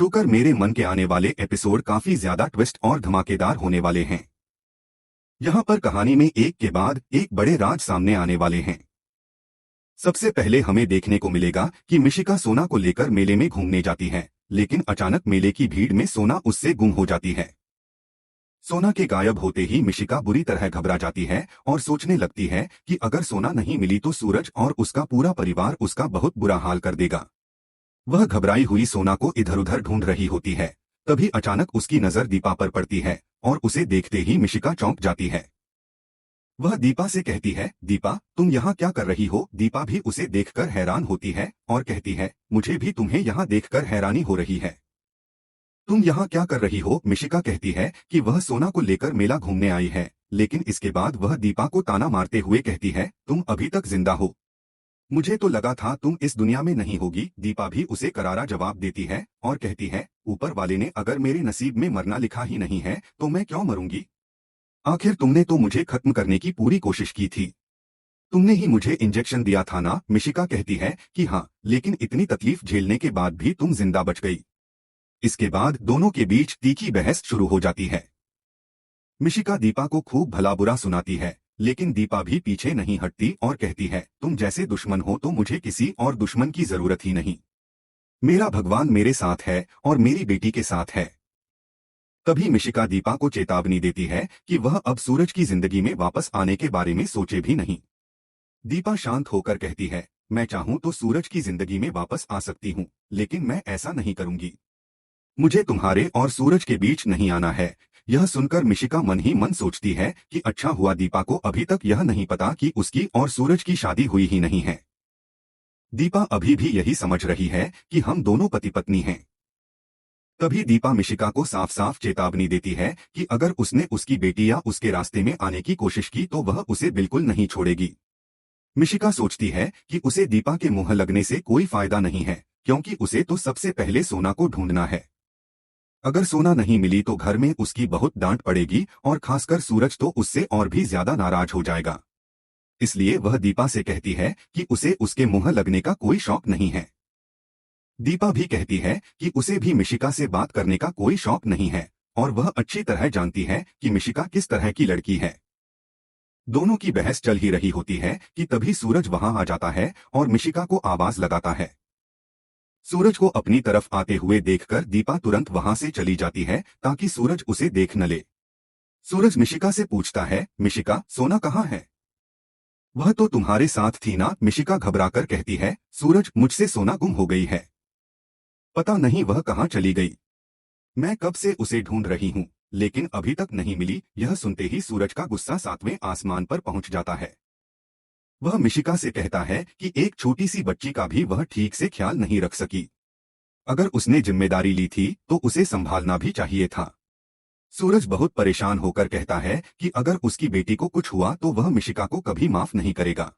छूकर मेरे मन के आने वाले एपिसोड काफी ज्यादा ट्विस्ट और धमाकेदार होने वाले हैं। यहाँ पर कहानी में एक के बाद एक बड़े राज सामने आने वाले हैं। सबसे पहले हमें देखने को मिलेगा कि मिशिका सोना को लेकर मेले में घूमने जाती है, लेकिन अचानक मेले की भीड़ में सोना उससे गुम हो जाती है। सोना के गायब होते ही मिशिका बुरी तरह घबरा जाती है और सोचने लगती है कि अगर सोना नहीं मिली तो सूरज और उसका पूरा परिवार उसका बहुत बुरा हाल कर देगा। वह घबराई हुई सोना को इधर उधर ढूंढ रही होती है। तभी अचानक उसकी नजर दीपा पर पड़ती है और उसे देखते ही मिशिका चौंक जाती है। वह दीपा से कहती है, दीपा तुम यहाँ क्या कर रही हो? दीपा भी उसे देखकर हैरान होती है और कहती है, मुझे भी तुम्हें यहाँ देखकर हैरानी हो रही है। तुम यहाँ क्या कर रही हो? मिशिका कहती है कि वह सोना को लेकर मेला घूमने आई है, लेकिन इसके बाद वह दीपा को ताना मारते हुए कहती है, तुम अभी तक जिंदा हो। मुझे तो लगा था तुम इस दुनिया में नहीं होगी। दीपा भी उसे करारा जवाब देती है और कहती है, ऊपर वाले ने अगर मेरे नसीब में मरना लिखा ही नहीं है तो मैं क्यों मरूंगी? आखिर तुमने तो मुझे खत्म करने की पूरी कोशिश की थी। तुमने ही मुझे इंजेक्शन दिया था ना? मिशिका कहती है कि हाँ, लेकिन इतनी तकलीफ झेलने के बाद भी तुम जिंदा बच गई। इसके बाद दोनों के बीच तीखी बहस शुरू हो जाती है। मिशिका दीपा को खूब भला बुरा सुनाती है, लेकिन दीपा भी पीछे नहीं हटती और कहती है, तुम जैसे दुश्मन हो तो मुझे किसी और दुश्मन की जरूरत ही नहीं। मेरा भगवान मेरे साथ है और मेरी बेटी के साथ है। तभी मिशिका दीपा को चेतावनी देती है कि वह अब सूरज की जिंदगी में वापस आने के बारे में सोचे भी नहीं। दीपा शांत होकर कहती है, मैं चाहूं तो सूरज की जिंदगी में वापस आ सकती हूं, लेकिन मैं ऐसा नहीं करूंगी। मुझे तुम्हारे और सूरज के बीच नहीं आना है। यह सुनकर मिशिका मन ही मन सोचती है कि अच्छा हुआ दीपा को अभी तक यह नहीं पता कि उसकी और सूरज की शादी हुई ही नहीं है। दीपा अभी भी यही समझ रही है कि हम दोनों पति पत्नी हैं। तभी दीपा मिशिका को साफ साफ चेतावनी देती है कि अगर उसने उसकी बेटी या उसके रास्ते में आने की कोशिश की तो वह उसे बिल्कुल नहीं छोड़ेगी। मिशिका सोचती है कि उसे दीपा के मुंह लगने से कोई फायदा नहीं है, क्योंकि उसे तो सबसे पहले सोना को ढूंढना है। अगर सोना नहीं मिली तो घर में उसकी बहुत डांट पड़ेगी और खासकर सूरज तो उससे और भी ज्यादा नाराज हो जाएगा। इसलिए वह दीपा से कहती है कि उसे उसके मुंह लगने का कोई शौक नहीं है। दीपा भी कहती है कि उसे भी मिशिका से बात करने का कोई शौक नहीं है और वह अच्छी तरह जानती है कि मिशिका किस तरह की लड़की है। दोनों की बहस चल ही रही होती है कि तभी सूरज वहां आ जाता है और मिशिका को आवाज लगाता है। सूरज को अपनी तरफ आते हुए देखकर दीपा तुरंत वहां से चली जाती है ताकि सूरज उसे देख न ले। सूरज मिशिका से पूछता है, मिशिका सोना कहाँ है? वह तो तुम्हारे साथ थी ना? मिशिका घबराकर कहती है, सूरज मुझसे सोना गुम हो गई है। पता नहीं वह कहाँ चली गई। मैं कब से उसे ढूंढ रही हूँ, लेकिन अभी तक नहीं मिली। यह सुनते ही सूरज का गुस्सा 7वें आसमान पर पहुंच जाता है। वह मिशिका से कहता है कि एक छोटी सी बच्ची का भी वह ठीक से ख्याल नहीं रख सकी। अगर उसने जिम्मेदारी ली थी तो उसे संभालना भी चाहिए था। सूरज बहुत परेशान होकर कहता है कि अगर उसकी बेटी को कुछ हुआ तो वह मिशिका को कभी माफ नहीं करेगा।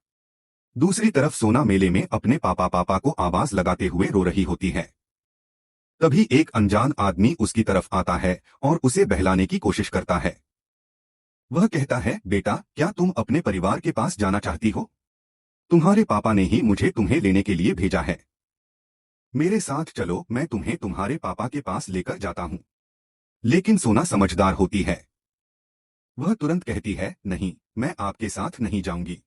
दूसरी तरफ सोना मेले में अपने पापा को आवाज लगाते हुए रो रही होती है। तभी एक अनजान आदमी उसकी तरफ आता है और उसे बहलाने की कोशिश करता है। वह कहता है, बेटा क्या तुम अपने परिवार के पास जाना चाहती हो? तुम्हारे पापा ने ही मुझे तुम्हें लेने के लिए भेजा है। मेरे साथ चलो, मैं तुम्हें तुम्हारे पापा के पास लेकर जाता हूँ। लेकिन सोना समझदार होती है। वह तुरंत कहती है, नहीं, मैं आपके साथ नहीं जाऊंगी।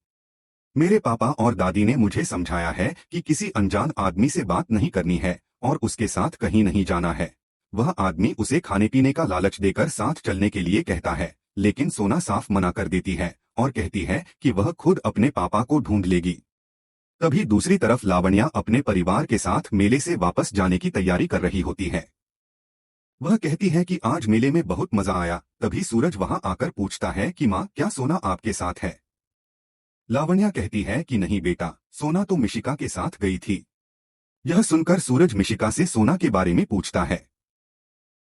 मेरे पापा और दादी ने मुझे समझाया है कि किसी अनजान आदमी से बात नहीं करनी है और उसके साथ कहीं नहीं जाना है। वह आदमी उसे खाने पीने का लालच देकर साथ चलने के लिए कहता है, लेकिन सोना साफ मना कर देती है और कहती है कि वह खुद अपने पापा को ढूंढ लेगी। तभी दूसरी तरफ लावण्या अपने परिवार के साथ मेले से वापस जाने की तैयारी कर रही होती है। वह कहती है कि आज मेले में बहुत मजा आया। तभी सूरज वहां आकर पूछता है कि माँ, क्या सोना आपके साथ है? लावण्या कहती है कि नहीं बेटा, सोना तो मिशिका के साथ गई थी। यह सुनकर सूरज मिशिका से सोना के बारे में पूछता है।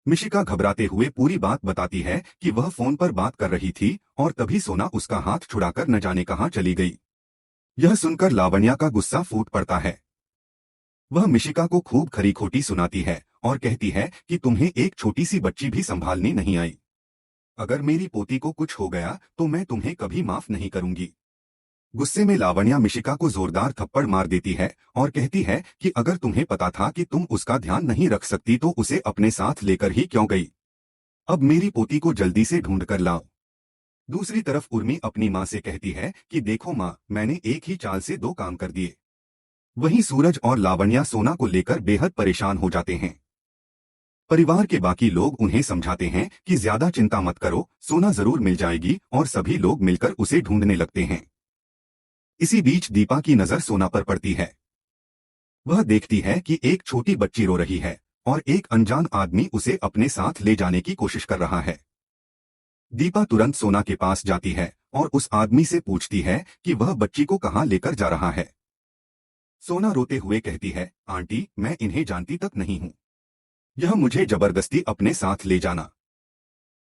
मिशिका घबराते हुए पूरी बात बताती है कि वह फोन पर बात कर रही थी और तभी सोना उसका हाथ छुड़ाकर न जाने कहां चली गई। यह सुनकर लावण्या का गुस्सा फूट पड़ता है। वह मिशिका को खूब खरी खोटी सुनाती है और कहती है कि तुम्हें एक छोटी सी बच्ची भी संभालनी नहीं आई। अगर मेरी पोती को कुछ हो गया तो मैं तुम्हें कभी माफ नहीं करूंगी। गुस्से में लावण्या मिशिका को जोरदार थप्पड़ मार देती है और कहती है कि अगर तुम्हें पता था कि तुम उसका ध्यान नहीं रख सकती तो उसे अपने साथ लेकर ही क्यों गई। अब मेरी पोती को जल्दी से ढूंढ कर लाओ। दूसरी तरफ उर्मी अपनी माँ से कहती है कि देखो माँ, मैंने एक ही चाल से दो काम कर दिए। वहीं सूरज और लावण्या सोना को लेकर बेहद परेशान हो जाते हैं। परिवार के बाकी लोग उन्हें समझाते हैं कि ज्यादा चिंता मत करो, सोना जरूर मिल जाएगी और सभी लोग मिलकर उसे ढूंढने लगते हैं। इसी बीच दीपा की नजर सोना पर पड़ती है। वह देखती है कि एक छोटी बच्ची रो रही है और एक अनजान आदमी उसे अपने साथ ले जाने की कोशिश कर रहा है। दीपा तुरंत सोना के पास जाती है और उस आदमी से पूछती है कि वह बच्ची को कहाँ लेकर जा रहा है। सोना रोते हुए कहती है, आंटी, मैं इन्हें जानती तक नहीं हूँ। यह मुझे जबरदस्ती अपने साथ ले जाना।